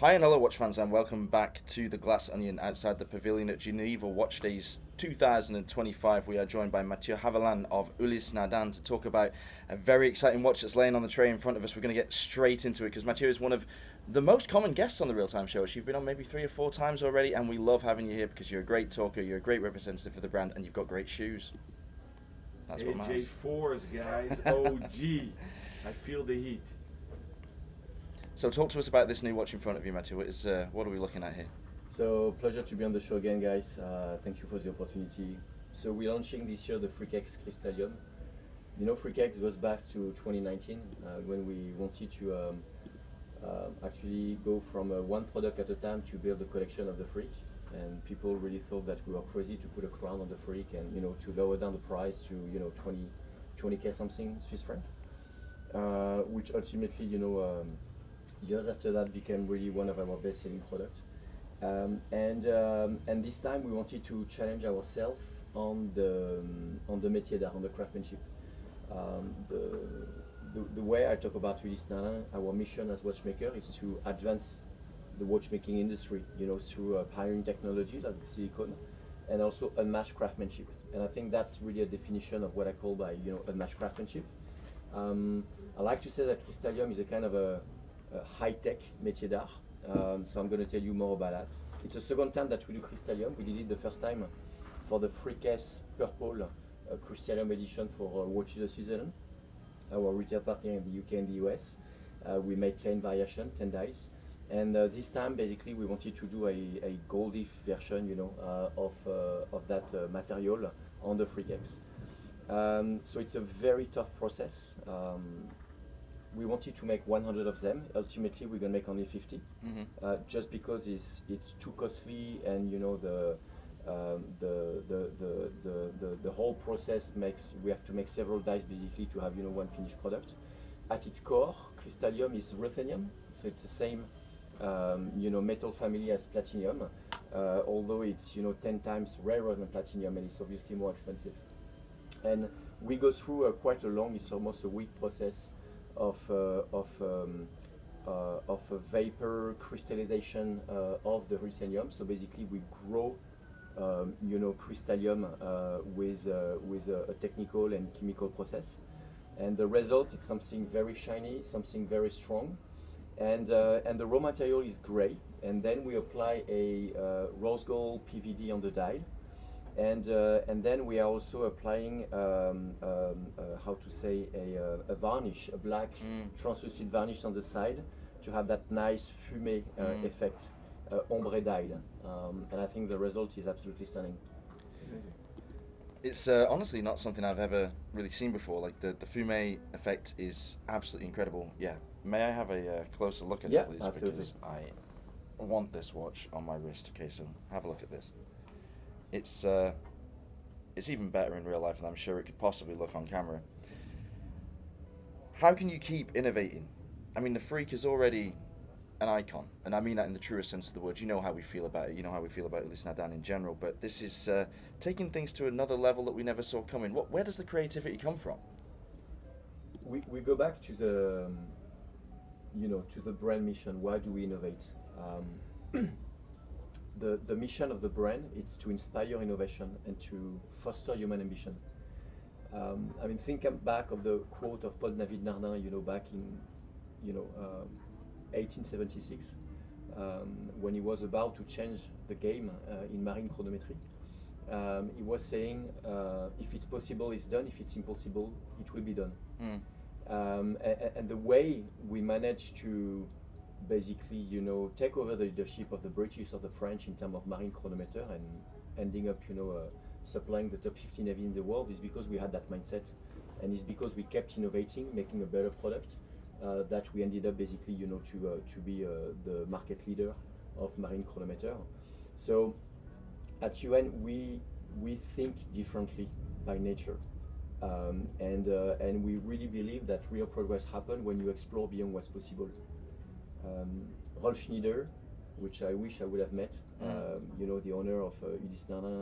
Hi and hello watch fans and welcome back to the Glass Onion outside the Pavillon at Geneva Watch Days 2025. We are joined by Matthieu Haverlan of Ulysse Nardin to talk about a very exciting watch that's laying on the tray in front of us. We're going to get straight into it because Matthieu is one of the most common guests on the Real Time Show. You've been on maybe 3 or 4 times already and we love having you here because you're a great talker, you're a great representative for the brand and you've got great shoes. That's what matters. AJ4s, guys. OG. I feel the heat. So talk to us about this new watch in front of you, Matthieu. What are we looking at here? So pleasure to be on the show again, guys. Thank you for the opportunity. So we're launching this year the Freak-X Crystallium. You know, Freak-X goes back to 2019 when we wanted to actually go from one product at a time to build a collection of the Freak. And people really thought that we were crazy to put a crown on the Freak and to lower down the price to 20k something Swiss franc, which ultimately years after that became really one of our best-selling products. And this time we wanted to challenge ourselves on the métier d'art, on the craftsmanship. The way I talk about Ulysse Nardin, our mission as watchmaker is to advance the watchmaking industry, through pioneering technology like silicone, and also unmatched craftsmanship. And I think that's really a definition of what I call by unmatched craftsmanship. I like to say that Crystallium is a kind of a high-tech métier d'art. So I'm going to tell you more about that. It's the second time that we do Crystallium. We did it the first time for the Freak-S Purple Crystallium edition for Watches of Switzerland, our retail partner in the UK and the US. We made 10 variations, 10 dies. And this time, basically, we wanted to do a gold leaf version, of that material on the Freak-X. So it's a very tough process. We wanted to make 100 of them. Ultimately, we're gonna make only 50, just because it's too costly, and the whole process makes we have to make several dies basically to have one finished product. At its core, Crystallium is ruthenium, so it's the same metal family as platinum, although it's 10 times rarer than platinum, and it's obviously more expensive. And we go through quite a long, it's almost a week process of a vapor crystallization of the ruthenium. So basically, we grow, Crystallium with a technical and chemical process, and the result is something very shiny, something very strong, and the raw material is gray, and then we apply a rose gold PVD on the die. And then we are also applying how to say a varnish, a black translucent varnish on the side to have that nice fumé effect, ombre dyed. And I think the result is absolutely stunning. It's honestly not something I've ever really seen before. Like the fumé effect is absolutely incredible. Yeah, may I have a closer look at it, please? Absolutely. Because I want this watch on my wrist. Okay, so have a look at this. It's even better in real life than I'm sure it could possibly look on camera. How can you keep innovating? I mean, the Freak is already an icon, and I mean that in the truest sense of the word. You know how we feel about it. You know how we feel about Ulysse Nardin in general. But this is taking things to another level that we never saw coming. Where does the creativity come from? We go back to the to the brand mission. Why do we innovate? The mission of the brand is to inspire innovation and to foster human ambition. I mean, think back of the quote of Paul David Nardin, back in 1876, when he was about to change the game in marine chronometry. He was saying, if it's possible, it's done. If it's impossible, it will be done. And the way we managed to basically, take over the leadership of the British or the French in terms of marine chronometer and ending up, supplying the top 50 navy in the world is because we had that mindset, and it's because we kept innovating, making a better product, that we ended up basically, to be the market leader of marine chronometer. So at UN, we think differently by nature, and we really believe that real progress happens when you explore beyond what's possible. Rolf Schneider, which I wish I would have met, the owner of Ulysse Nardin,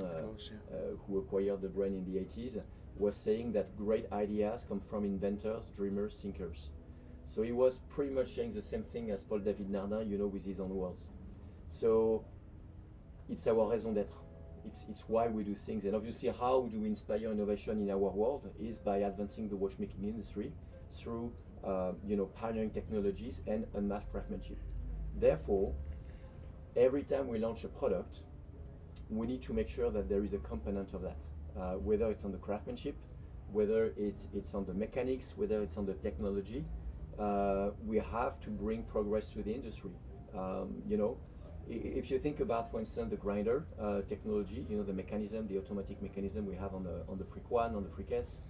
who acquired the brand in the 80s, was saying that great ideas come from inventors, dreamers, thinkers. So he was pretty much saying the same thing as Paul David Nardin, with his own words. So it's our raison d'être. It's why we do things. And obviously, how do we inspire innovation in our world is by advancing the watchmaking industry through pioneering technologies and unmatched craftsmanship. Therefore, every time we launch a product, we need to make sure that there is a component of that, whether it's on the craftsmanship, whether it's on the mechanics, whether it's on the technology. We have to bring progress to the industry. If you think about, for instance, the grinder technology, the mechanism, the automatic mechanism we have on the Freak 1, on the Freak S,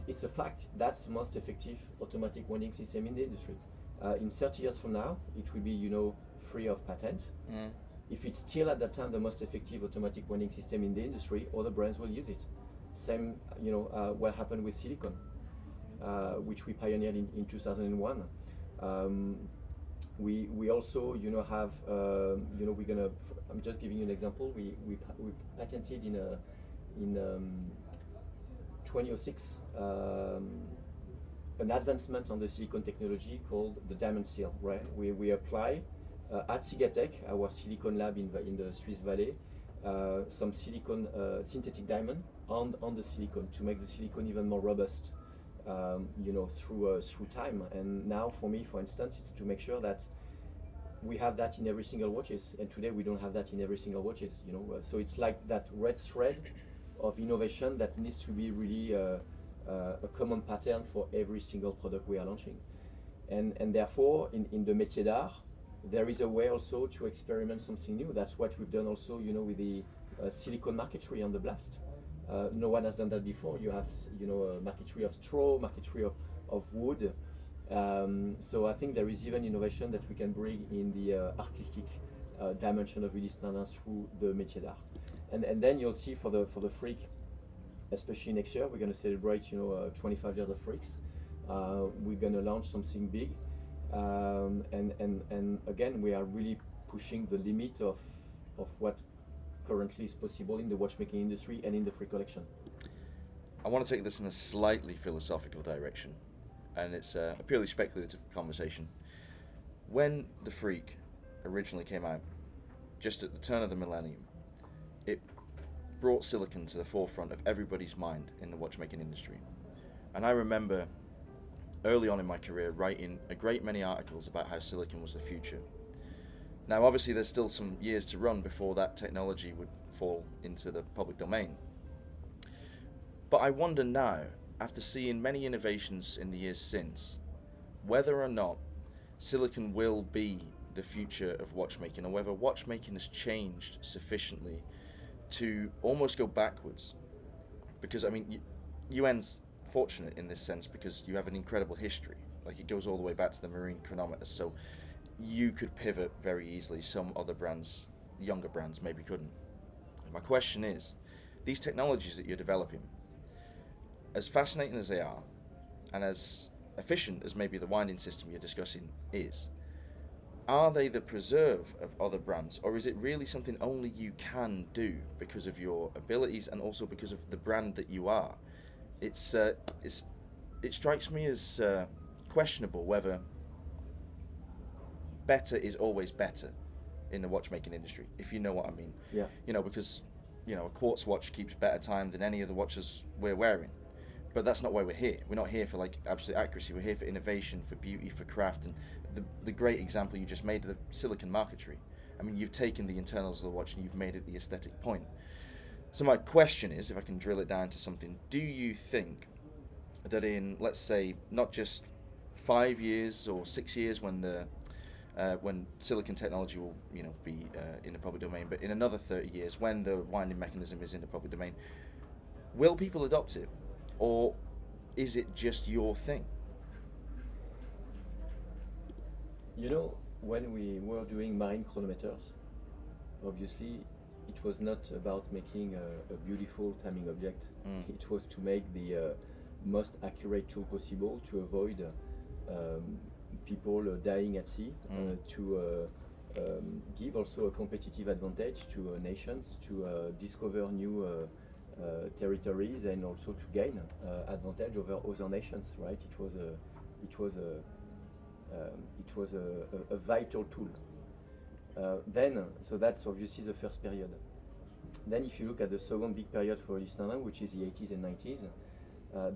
it's a fact that's the most effective automatic winding system in the industry. In 30 years from now, it will be, free of patent. If it's still at that time the most effective automatic winding system in the industry, other brands will use it. Same, what happened with silicon, which we pioneered in 2001. We also, have, we're gonna. I'm just giving you an example. We patented in 2006 an advancement on the silicon technology called the diamond seal. Right, we apply at Sigatech, our silicon lab in the Swiss Valley, some silicon synthetic diamond on the silicon to make the silicon even more robust. Through time. And now for me, for instance, it's to make sure that we have that in every single watches. And today we don't have that in every single watches. So it's like that red thread of innovation that needs to be really a common pattern for every single product we are launching. And therefore, in the métier d'art, there is a way also to experiment something new. That's what we've done also, with the silicone marquetry on the blast. No one has done that before. You have, a marquetry of straw, marquetry of wood. So I think there is even innovation that we can bring in the artistic dimension of Ulysse Nardin through the métier d'art. And then you'll see for the Freak, especially next year, we're going to celebrate 25 years of Freaks. We're going to launch something big, and again we are really pushing the limit of what currently is possible in the watchmaking industry and in the Freak collection. I want to take this in a slightly philosophical direction, and it's a purely speculative conversation. When the Freak originally came out, just at the turn of the millennium, it brought silicon to the forefront of everybody's mind in the watchmaking industry. And I remember early on in my career writing a great many articles about how silicon was the future. Now obviously there's still some years to run before that technology would fall into the public domain. But I wonder now, after seeing many innovations in the years since, whether or not silicon will be the future of watchmaking, or whether watchmaking has changed sufficiently to almost go backwards. Because I mean, UN's fortunate in this sense because you have an incredible history. Like it goes all the way back to the marine chronometers, so you could pivot very easily. Some other brands, younger brands, maybe couldn't. My question is, these technologies that you're developing, as fascinating as they are, and as efficient as maybe the winding system you're discussing is, are they the preserve of other brands, or is it really something only you can do because of your abilities and also because of the brand that you are? It strikes me as questionable whether better is always better in the watchmaking industry, if you know what I mean. Yeah. Because a quartz watch keeps better time than any of the watches we're wearing. But that's not why we're here. We're not here for like absolute accuracy. We're here for innovation, for beauty, for craft. And the great example you just made, the silicon marquetry. I mean, you've taken the internals of the watch and you've made it the aesthetic point. So my question is, if I can drill it down to something, do you think that in, let's say, not just 5 years or 6 years when silicon technology will be in the public domain, but in another 30 years when the winding mechanism is in the public domain, will people adopt it? Or is it just your thing? When we were doing marine chronometers, obviously it was not about making a beautiful timing object. It was to make the most accurate tool possible to avoid people dying at sea, to give also a competitive advantage to nations, to discover new territories, and also to gain advantage over other nations, right? It was it was a vital tool. Then, so that's obviously the first period. Then if you look at the second big period for Ulysse Nardin, which is the 80s and 90s,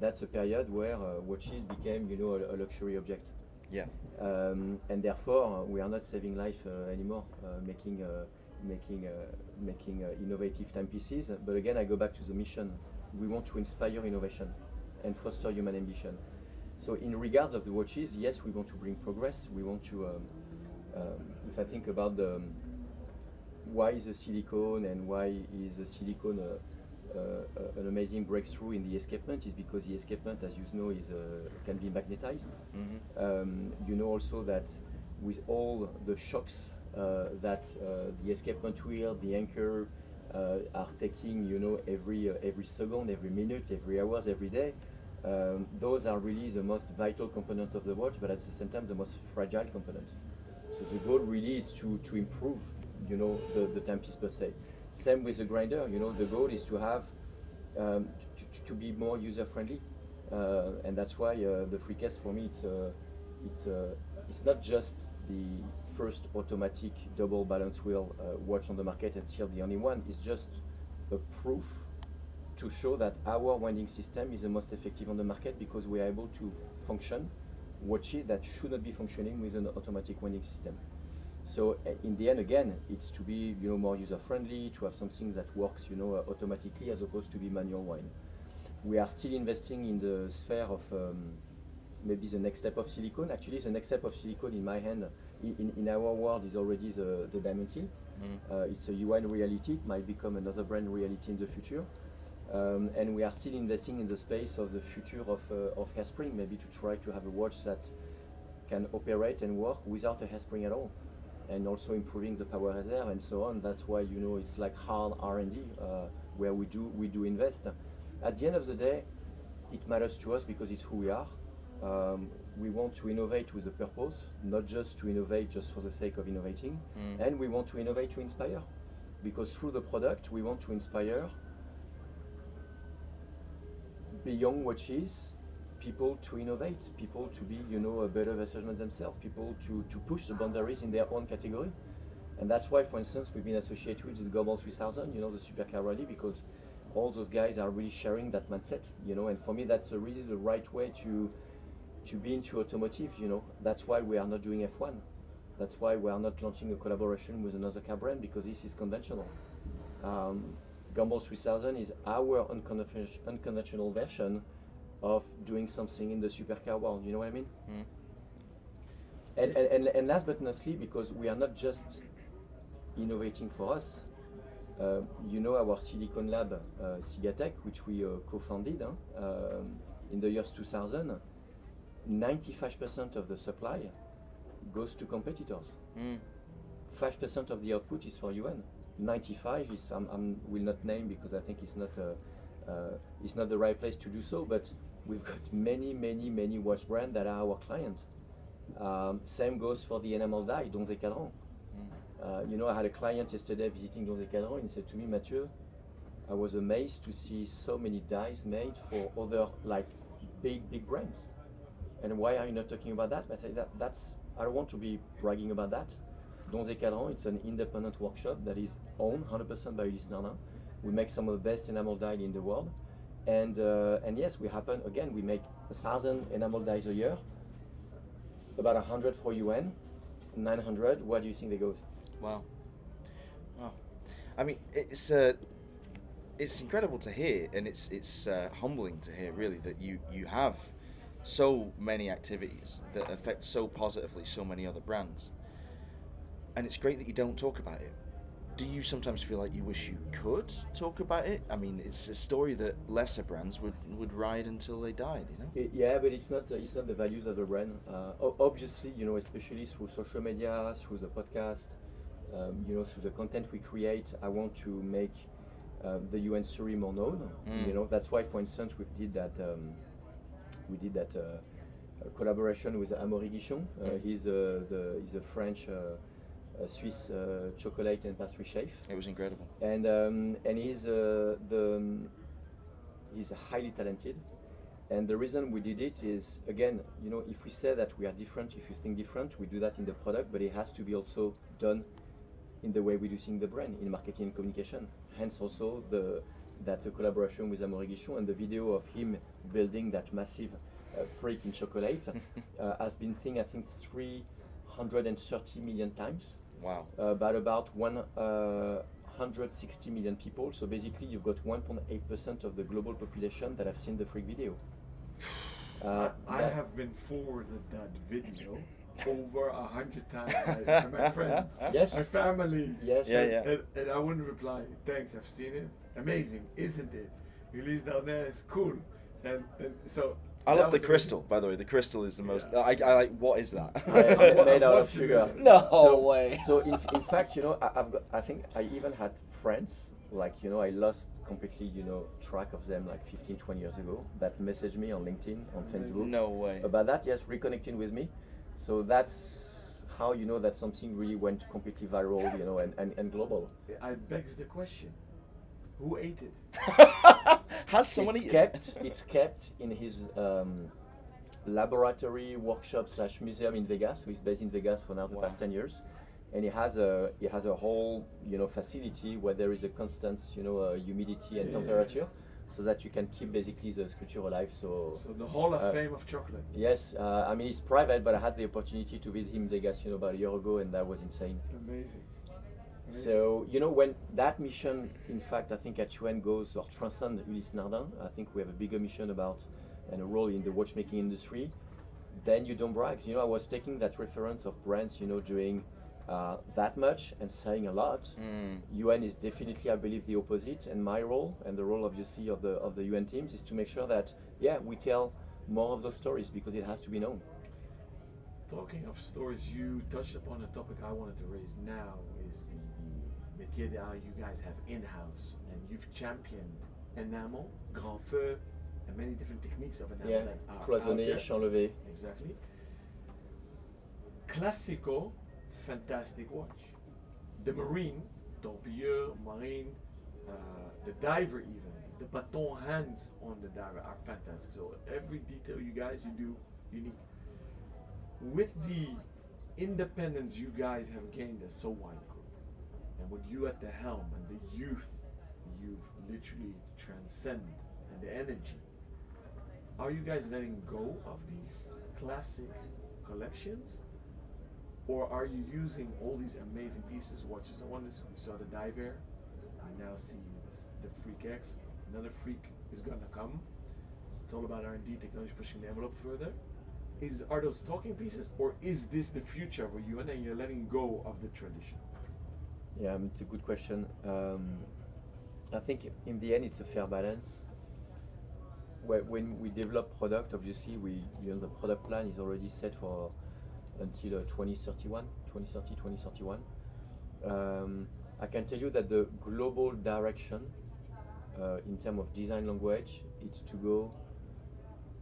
that's a period where watches became, you know, a luxury object. Yeah. And therefore, we are not saving life anymore, making innovative timepieces. But again, I go back to the mission. We want to inspire innovation and foster human ambition. So in regards of the watches, yes, we want to bring progress. We want to, if I think about why is the silicone and why is the silicone an amazing breakthrough in the escapement, is because the escapement, as you know, can be magnetized. Mm-hmm. You know also that with all the shocks that the escapement wheel, the anchor are taking, you know, every second, every minute, every hours, every day, those are really the most vital component of the watch, but at the same time the most fragile component. So the goal really is to improve, you know, the timepiece per se. Same with the grinder, you know, the goal is to have to be more user friendly, and that's why the FreeCase for me it's not just the first automatic double balance wheel watch on the market and still the only one. It's just a proof to show that our winding system is the most effective on the market, because we are able to function watches that should not be functioning with an automatic winding system. So in the end, again, it's to be, you know, more user friendly, to have something that works, you know, automatically, as opposed to be manual wind. We are still investing in the sphere of maybe the next step of silicone. Actually, the next step of silicone in my hand, in our world, is already the Diamond Seal. Mm. It's a UN reality. It might become another brand reality in the future. And we are still investing in the space of the future of hairspring, maybe to try to have a watch that can operate and work without a hairspring at all, and also improving the power reserve and so on. That's why, you know, it's like hard R&D where we do invest. At the end of the day, it matters to us because it's who we are. We want to innovate with a purpose, not just to innovate just for the sake of innovating. And we want to innovate to inspire, because through the product we want to inspire beyond watches people to innovate, people to be, you know, a better version of themselves, people to push the boundaries in their own category. And that's why, for instance, we've been associated with this Global 3000, you know, the supercar rally, because all those guys are really sharing that mindset, you know. And for me, that's really the right way to be into automotive, you know. That's why we are not doing F1. That's why we are not launching a collaboration with another car brand, because this is conventional. Gumball 3000 is our unconventional version of doing something in the supercar world, you know what I mean? And last but not least, because we are not just innovating for us, you know, our silicon lab, Sigatech, which we co-founded in the years 2000, 95% of the supply goes to competitors. 5% of the output is for UN. 95 is, I will not name because I think it's not the right place to do so, but we've got many watch brands that are our client. Same goes for the enamel die, Donze et Cadran. You know, I had a client yesterday visiting Donze et Cadran, and he said to me, Matthieu, I was amazed to see so many dies made for other, like, big brands. And why are you not talking about that? I said, I don't want to be bragging about that. Donze et Cadran, it's an independent workshop that is owned 100% by Ulysse Nardin. We make some of the best enamel dies in the world. And yes, we make 1,000 enamel dies a year, about 100 for UN, 900, where do you think they goes? Wow. I mean, it's incredible to hear, and it's humbling to hear, really, that you have so many activities that affect so positively so many other brands. And it's great that you don't talk about it. Do you sometimes feel like you wish you could talk about it? I mean, it's a story that lesser brands would ride until they died, you know? Yeah, but it's not the values of the brand. Obviously, you know, especially through social media, through the podcast, you know, through the content we create, I want to make the UN story more known. You know, that's why, for instance, we did that collaboration with Amaury Guichon. He's a French. Swiss chocolate and pastry chef. It was incredible. And he's highly talented. And the reason we did it is, again, you know, if we say that we are different, if you think different, we do that in the product, but it has to be also done in the way we do seeing the brand, in marketing and communication. Hence also that collaboration with Amaury Guichon, and the video of him building that massive freak in chocolate has been seen, I think, 330 million times. Wow. By about 160 million people. So basically, you've got 1.8% of the global population that have seen the freak video. I have been forwarded that video over 100 times by my friends, Yes. my family. Yes. Yeah. And I wouldn't reply, thanks, I've seen it. Amazing, isn't it? Ulysse Nardin is cool. And so I that love the was crystal, by the way. The crystal is the most. Yeah. I like. What is that? It's made out of sugar. No way. So in fact, you know, I think I even had friends, like, you know, I lost completely, you know, track of them like 15, 20 years ago, that messaged me on LinkedIn, on Facebook, No way. about that, yes, reconnecting with me. So that's how you know that something really went completely viral, you know, and global. I begs the question, who ate it? Has someone It's eaten? it's kept in his laboratory workshop / museum in Vegas. So he's based in Vegas for now the Wow. past 10 years, and he has a whole, you know, facility where there is a constant, you know, humidity and Yeah. temperature, so that you can keep basically the sculpture alive. So the Hall of Uh, Fame of chocolate. Yes, I mean, it's private, but I had the opportunity to visit him in Vegas, you know, about a year ago, and that was insane. Amazing. So, you know, when that mission, in fact, I think at UN goes or transcends Ulysse Nardin, I think we have a bigger mission about and a role in the watchmaking industry, then you don't brag. You know, I was taking that reference of brands, you know, doing that much and saying a lot. UN is definitely, I believe, the opposite, and my role and the role, obviously, of the UN teams is to make sure that, yeah, we tell more of those stories because it has to be known. Talking of stories, you touched upon a topic I wanted to raise now is the métier d'art you guys have in-house, and you've championed enamel, grand feu, and many different techniques of enamel Yeah, that are out cloisonné, there. champ levé. Exactly. Classical, fantastic watch. The marine, torpilleur, marine, the diver even, the baton hands on the diver are fantastic. So every detail you guys you do unique. With the independence you guys have gained as so wide group, and with you at the helm and the youth you've literally transcended and the energy, are you guys letting go of these classic collections, or are you using all these amazing pieces, watches and wonders? We saw the diver, we now see the Freak X, another Freak is gonna come. It's all about R&D, technology pushing the envelope further. Are those talking pieces, or is this the future for you, and then you're letting go of the tradition? Yeah, I mean, it's a good question. I think in the end it's a fair balance. When we develop product, obviously you know, the product plan is already set for until 2031. I can tell you that the global direction in terms of design language, it's to go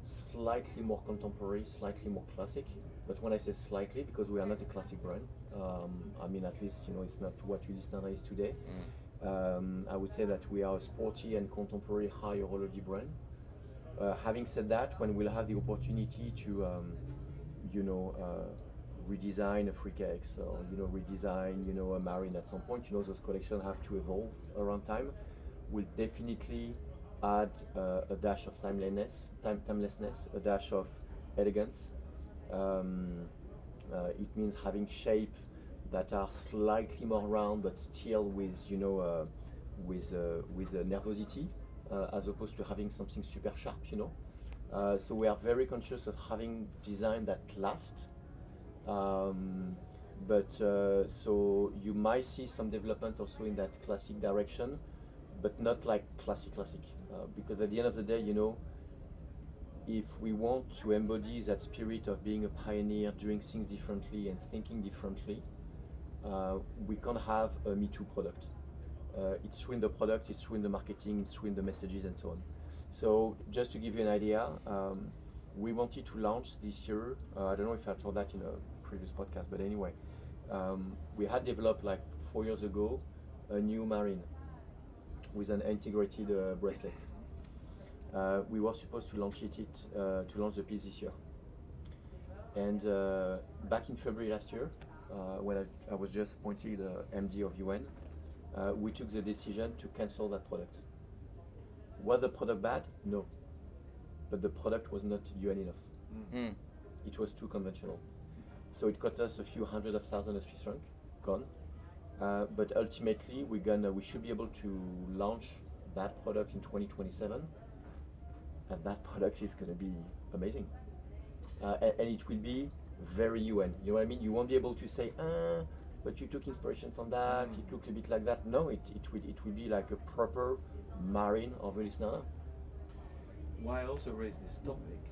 slightly more contemporary, slightly more classic. But when I say slightly, because we are not a classic brand, I mean, at least, you know, it's not what Ulysse Nardin is today. I would say that we are a sporty and contemporary high horology brand. Having said that, when we'll have the opportunity to, you know, redesign a Freak X, or, you know, redesign, you know, a Marine at some point, you know, those collections have to evolve around time. We'll definitely add a dash of timelessness, a dash of elegance. It means having shape that are slightly more round, but still with, you know, with nervosity, as opposed to having something super sharp, you know. So we are very conscious of having design that lasts. So you might see some development also in that classic direction, but not like classic, because at the end of the day, you know, if we want to embody that spirit of being a pioneer, doing things differently and thinking differently, we can't have a Me Too product. It's true in the product, it's true in the marketing, it's true in the messages and so on. So just to give you an idea, we wanted to launch this year, I don't know if I told that in a previous podcast, but anyway, we had developed like 4 years ago a new Marine with an integrated bracelet. We were supposed to launch to launch the piece this year. And back in February last year, when I was just appointed MD of UN, we took the decision to cancel that product. Was the product bad? No. But the product was not UN enough. Mm. It was too conventional. So it cost us a few hundred of thousands of Swiss francs, gone. But ultimately, we should be able to launch that product in 2027, and that product is going to be amazing. And it will be very UN. You know what I mean? You won't be able to say, but you took inspiration from that. It looked a bit like that. No, it will be like a proper marine of Ulysse Nardin. Why I also raise this topic,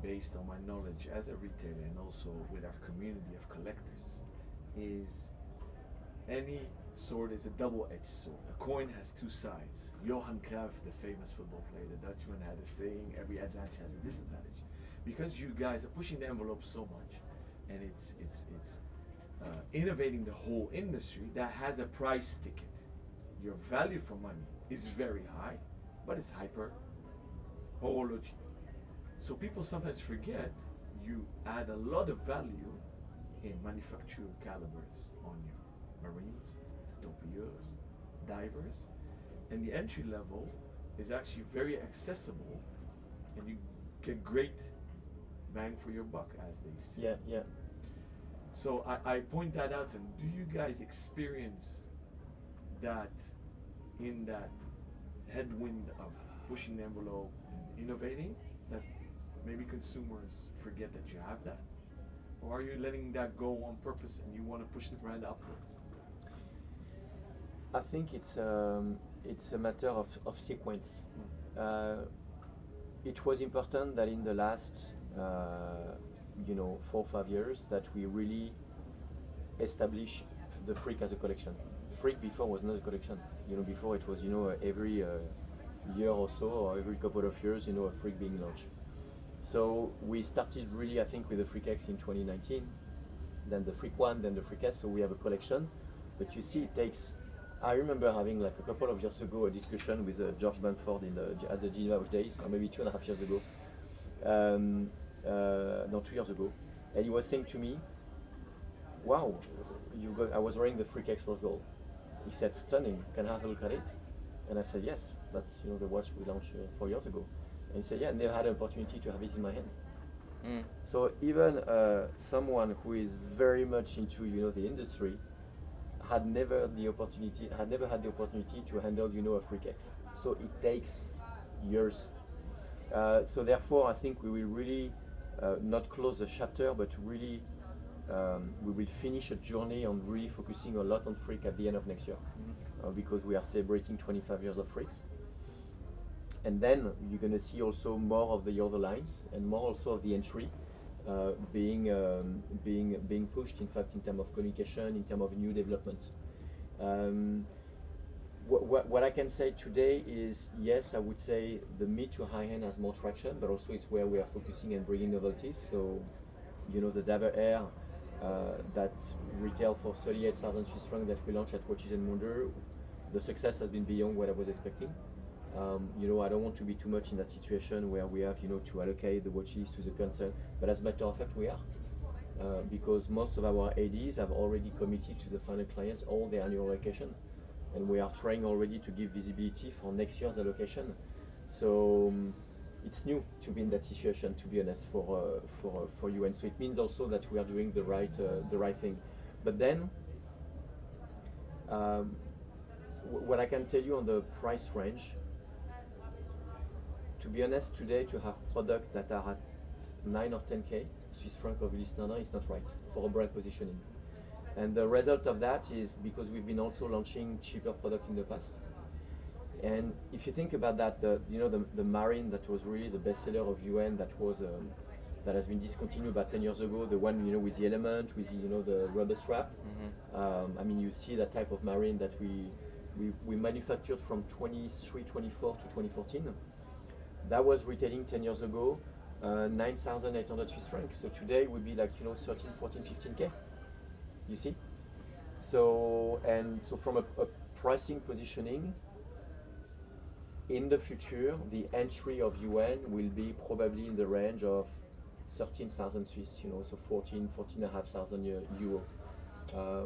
based on my knowledge as a retailer and also with our community of collectors, is any sword is a double-edged sword. A coin has two sides. Johan Cruyff, the famous football player, the Dutchman, had a saying, every advantage has a disadvantage. Because you guys are pushing the envelope so much, and it's innovating the whole industry, that has a price ticket. Your value for money is very high, but it's hyper horology. So people sometimes forget you add a lot of value in manufactured calibers on your marines, torpilleurs, divers, and the entry level is actually very accessible, and you get great bang for your buck, as they say. Yeah, yeah. So I point that out, and do you guys experience that in that headwind of pushing the envelope and innovating, that maybe consumers forget that you have that? Or are you letting that go on purpose and you want to push the brand upwards? I think it's a matter of sequence. It was important that in the last 4 or 5 years that we really establish the Freak as a collection. Freak before was not a collection. Before it was every year or so, or every couple of years, a Freak being launched. So we started really, I think, with the Freak X in 2019, then the Freak 1, then the Freak S, so we have a collection. But you see, it takes, I remember having like a couple of years ago a discussion with George Banford at the Geneva days, or maybe 2.5 years ago, no, 2 years ago, and he was saying to me, wow, I was wearing the Freak X Rose Gold. He said, stunning, can I have a look at it? And I said, yes, that's the watch we launched 4 years ago. And he said, yeah, never had an opportunity to have it in my hands. Mm. So even someone who is very much into the industry had never had the opportunity to handle a Freak X. So it takes years. So therefore, I think we will really not close the chapter, but really we will finish a journey on really focusing a lot on Freak at the end of next year, because we are celebrating 25 years of Freaks. And then you're going to see also more of the other lines and more also of the entry being pushed, in fact, in terms of communication, in terms of new development. What I can say today is, yes, I would say the mid to high end has more traction, but also it's where we are focusing and bringing novelties. So, the Diver Air that retail for 38,000 Swiss francs that we launched at Watches and Wonder, the success has been beyond what I was expecting. I don't want to be too much in that situation where we have, to allocate the watches to the concern, but as a matter of fact, we are. Because most of our ADs have already committed to the final clients all their annual allocation, and we are trying already to give visibility for next year's allocation. So it's new to be in that situation, to be honest, for you, and so it means also that we are doing the right thing. But then, what I can tell you on the price range, to be honest, today to have products that are at 9 or 10k Swiss franc of Ulysse Nardin is not right for a brand positioning. And the result of that is because we've been also launching cheaper products in the past. And if you think about that, the Marine that was really the bestseller of UN, that has been discontinued about 10 years ago, the one with the element, with the rubber strap. Mm-hmm. You see that type of Marine that we manufactured from 24 to 2014. That was retailing 10 years ago 9,800 Swiss francs. So today would be like 13, 14, 15k. You see? So from a pricing positioning, in the future, the entry of UN will be probably in the range of 13,000 Swiss, so 14,500 euro.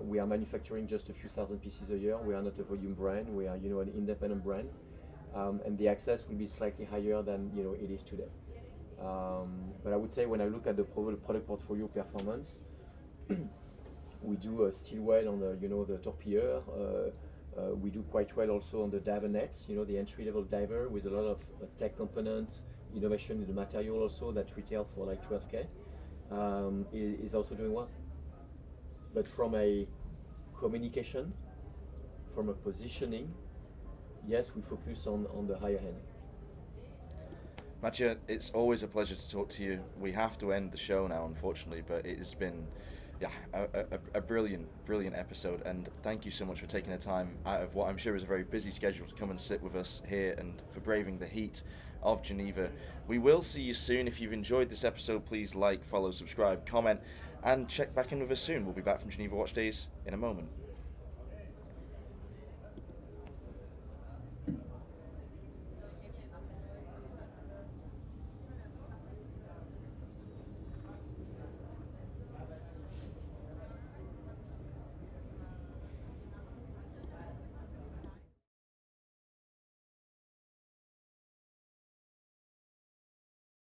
We are manufacturing just a few thousand pieces a year. We are not a volume brand. We are, an independent brand, and the access will be slightly higher than it is today. But I would say when I look at the product portfolio performance, we do still well on the torpilleur. We do quite well also on the diver nets, the entry-level diver with a lot of tech component, innovation in the material also that retail for like 12K is also doing well. But from a communication, from a positioning, yes, we focus on the higher end. Matthieu, it's always a pleasure to talk to you. We have to end the show now, unfortunately, but it has been a brilliant episode, and thank you so much for taking the time out of what I'm sure is a very busy schedule to come and sit with us here and for braving the heat of Geneva. We will see you soon. If you've enjoyed this episode, please like, follow, subscribe, comment, and check back in with us soon. We'll be back from Geneva Watch Days in a moment.